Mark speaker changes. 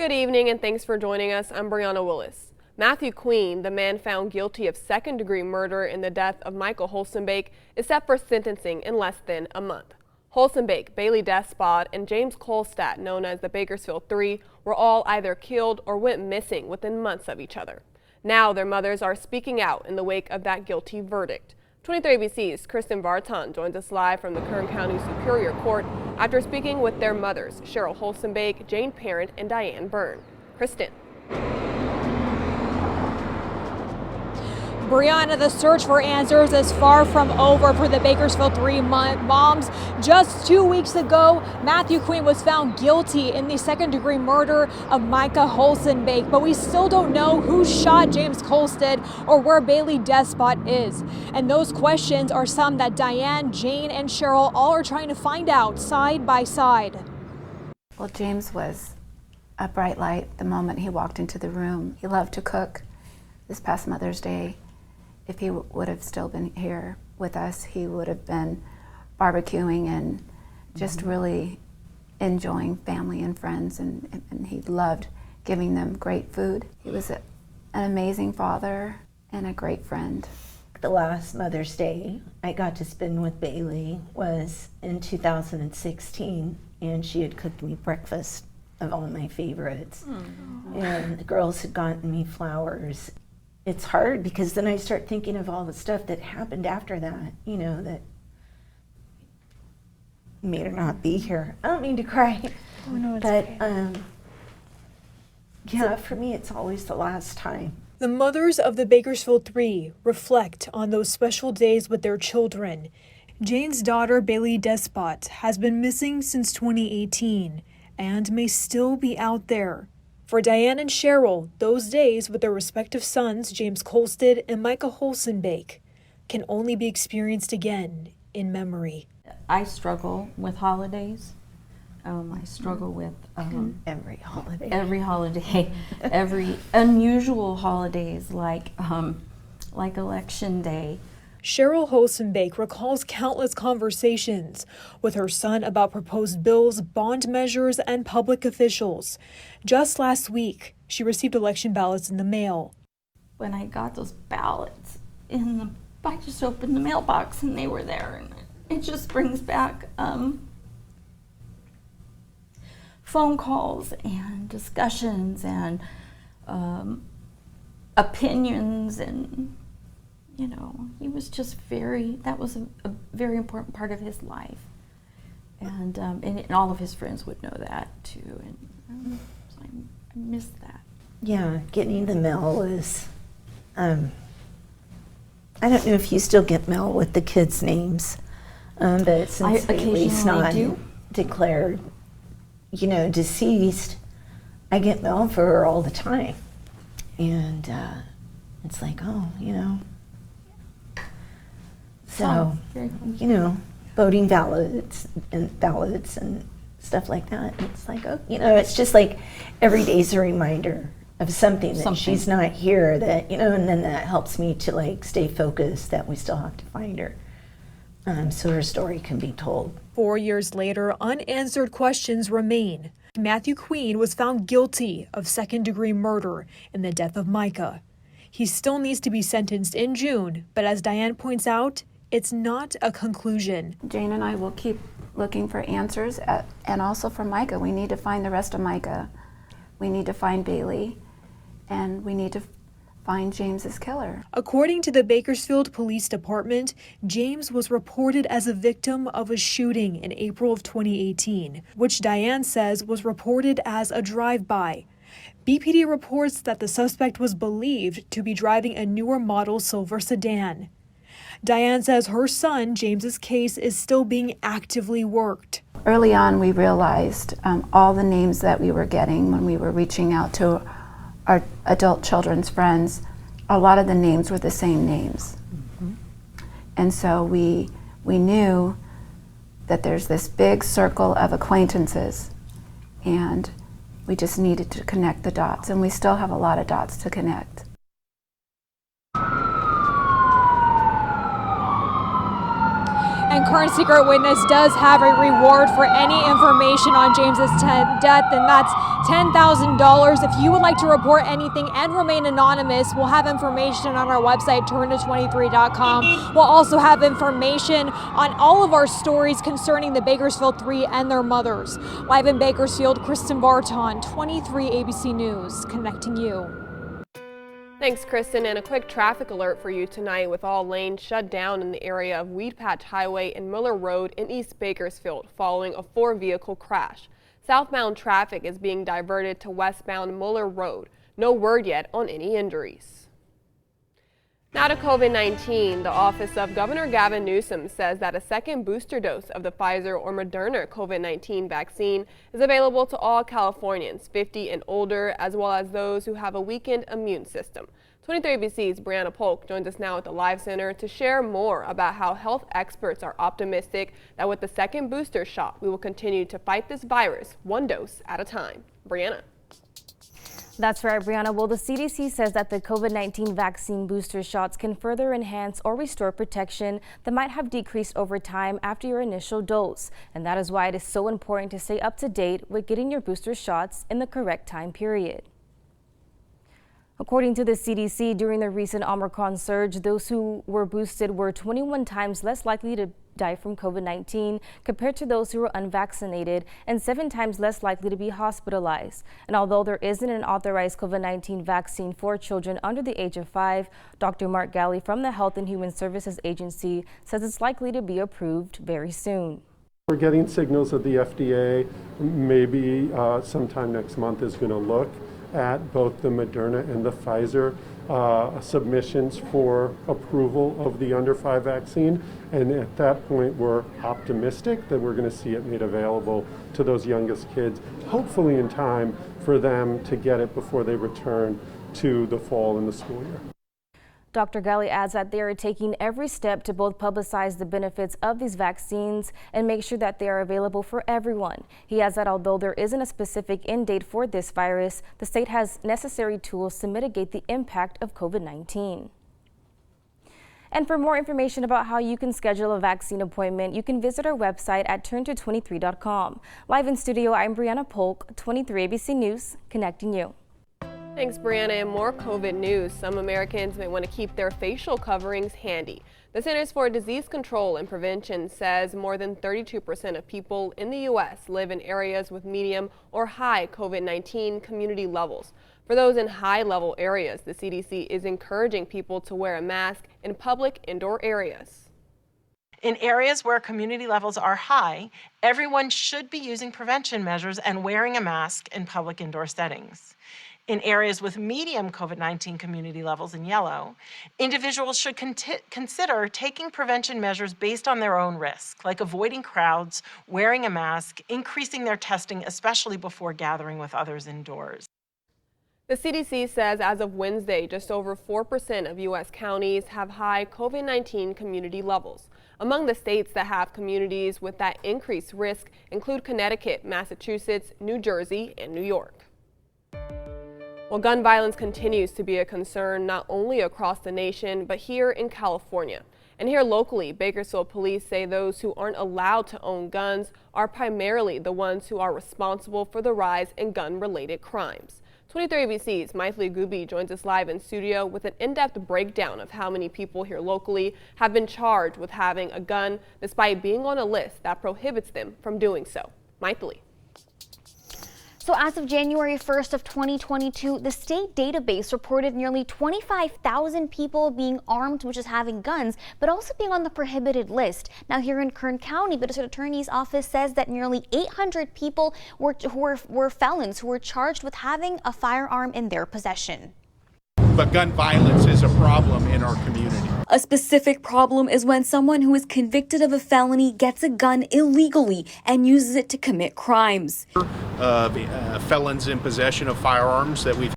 Speaker 1: Good evening and thanks for joining us. I'm Brianna Willis. Matthew Queen, the man found guilty of second-degree murder in the death of Micah Holsonbake, is set for sentencing in less than a month. Holsonbake, Baylee Despot, and James Kulstad, known as the Bakersfield Three, were all either killed or went missing within months of each other. Now their mothers are speaking out in the wake of that guilty verdict. 23 ABC's Kristen Vartan joins us live from the Kern County Superior Court after speaking with their mothers, Cheryl Holsonbake, Jane Parent, and Diane Byrne. Kristen.
Speaker 2: Brianna, the search for answers is far from over for the Bakersfield Three moms. Just 2 weeks ago, Matthew Queen was found guilty in the second-degree murder of Micah Holsonbake, but we still don't know who shot James Kulstad or where Baylee Despot is. And those questions are some that Diane, Jane, and Cheryl all are trying to find out side by side.
Speaker 3: Well, James was a bright light the moment he walked into the room. He loved to cook. This past Mother's Day, if he would have still been here with us, he would have been barbecuing and just really enjoying family and friends, and he loved giving them great food. He was an amazing father and a great friend.
Speaker 4: The last Mother's Day I got to spend with Baylee was in 2016, and she had cooked me breakfast of all my favorites. And the girls had gotten me flowers. It's hard because then I start thinking of all the stuff that happened after that, you know, that made her not be here. I don't mean to cry,
Speaker 2: Oh, no, it's
Speaker 4: but
Speaker 2: okay.
Speaker 4: yeah, for me it's always the last time.
Speaker 2: The mothers of the Bakersfield Three reflect on those special days with their children. Jane's daughter, Baylee Despot, has been missing since 2018 and may still be out there. For Diane and Cheryl, those days with their respective sons, James Kulstad and Micah Holsonbake, can only be experienced again in memory.
Speaker 5: I struggle with holidays. I struggle with
Speaker 4: Every holiday.
Speaker 5: Every unusual holidays like Election Day.
Speaker 2: Cheryl Holsonbake recalls countless conversations with her son about proposed bills, bond measures, and public officials. Just last week, she received election ballots in the mail.
Speaker 5: When I got those ballots I just opened the mailbox and they were there, and it just brings back phone calls and discussions and opinions, and you know, he was just that was a very important part of his life. And all of his friends would know that too. And so I miss that.
Speaker 4: Yeah, getting the mail is, I don't know if you still get mail with the kids' names, but since Baylee's not declared, you know, deceased, I get mail for her all the time. And it's like, oh, you know. So, you know, voting ballots and stuff like that. It's like, oh, you know, it's just like every day's a reminder of something that she's not here, that, you know, and then that helps me to like stay focused that we still have to find her, so her story can be told.
Speaker 2: 4 years later, unanswered questions remain. Matthew Queen was found guilty of second-degree murder in the death of Micah. He still needs to be sentenced in June, but as Diane points out, it's not a conclusion.
Speaker 3: Jane and I will keep looking for answers, and also for Micah. We need to find the rest of Micah. We need to find Baylee, and we need to find James's killer.
Speaker 2: According to the Bakersfield Police Department, James was reported as a victim of a shooting in April of 2018, which Diane says was reported as a drive-by. BPD reports that the suspect was believed to be driving a newer model silver sedan. Diane says her son, James's case, is still being actively worked.
Speaker 3: Early on, we realized all the names that we were getting when we were reaching out to our adult children's friends. A lot of the names were the same names. And so we knew that there's this big circle of acquaintances, and we just needed to connect the dots, and we still have a lot of dots to connect.
Speaker 2: And and current secret witness does have a reward for any information on James's death, and that's $10,000. If you would like to report anything and remain anonymous, we'll have information on our website, turnto23.com. We'll also have information on all of our stories concerning the Bakersfield 3 and their mothers. Live in Bakersfield, Kristen Barton, 23 ABC News, connecting you.
Speaker 1: Thanks, Kristen, and a quick traffic alert for you tonight with all lanes shut down in the area of Weed Patch Highway and Miller Road in East Bakersfield following a 4-vehicle crash. Southbound traffic is being diverted to westbound Muller Road. No word yet on any injuries. Now to COVID-19. The office of Governor Gavin Newsom says that a second booster dose of the Pfizer or Moderna COVID-19 vaccine is available to all Californians 50 and older, as well as those who have a weakened immune system. 23 ABC's Brianna Polk joins us now at the Live Center to share more about how health experts are optimistic that with the second booster shot, we will continue to fight this virus one dose at a time. Brianna.
Speaker 6: That's right, Brianna. Well, the CDC says that the COVID-19 vaccine booster shots can further enhance or restore protection that might have decreased over time after your initial dose. And that is why it is so important to stay up to date with getting your booster shots in the correct time period. According to the CDC, during the recent Omicron surge, those who were boosted were 21 times less likely to die from COVID-19 compared to those who were unvaccinated and 7 times less likely to be hospitalized. And although there isn't an authorized COVID-19 vaccine for children under the age of 5, Dr. Mark Galley from the Health and Human Services Agency says it's likely to be approved very soon.
Speaker 7: We're getting signals that the FDA maybe sometime next month is going to look at both the Moderna and the Pfizer submissions for approval of the under 5 vaccine, and at that point we're optimistic that we're going to see it made available to those youngest kids, hopefully in time for them to get it before they return to the fall and the school year.
Speaker 6: Dr. Galley adds that they are taking every step to both publicize the benefits of these vaccines and make sure that they are available for everyone. He adds that although there isn't a specific end date for this virus, the state has necessary tools to mitigate the impact of COVID-19. And for more information about how you can schedule a vaccine appointment, you can visit our website at turnto23.com. Live in studio, I'm Brianna Polk, 23 ABC News, connecting you.
Speaker 1: Thanks, Brianna. And more COVID news. Some Americans may want to keep their facial coverings handy. The Centers for Disease Control and Prevention says more than 32% of people in the U.S. live in areas with medium or high COVID-19 community levels. For those in high-level areas, the CDC is encouraging people to wear a mask in public indoor areas.
Speaker 8: In areas where community levels are high, everyone should be using prevention measures and wearing a mask in public indoor settings. In areas with medium COVID-19 community levels in yellow, individuals should consider taking prevention measures based on their own risk, like avoiding crowds, wearing a mask, increasing their testing, especially before gathering with others indoors.
Speaker 1: The CDC says as of Wednesday, just over 4% of U.S. counties have high COVID-19 community levels. Among the states that have communities with that increased risk include Connecticut, Massachusetts, New Jersey, and New York. Well, gun violence continues to be a concern not only across the nation, but here in California. And here locally, Bakersfield police say those who aren't allowed to own guns are primarily the ones who are responsible for the rise in gun-related crimes. 23 ABC's Mythili Gubi joins us live in studio with an in-depth breakdown of how many people here locally have been charged with having a gun despite being on a list that prohibits them from doing so. Mythili.
Speaker 9: So as of January 1st of 2022, the state database reported nearly 25,000 people being armed, which is having guns, but also being on the prohibited list. Now here in Kern County, the district attorney's office says that nearly 800 people were felons who were charged with having a firearm in their possession.
Speaker 10: But gun violence is a problem in our community.
Speaker 11: A specific problem is when someone who is convicted of a felony gets a gun illegally and uses it to commit crimes.
Speaker 10: Felons in possession of firearms that we've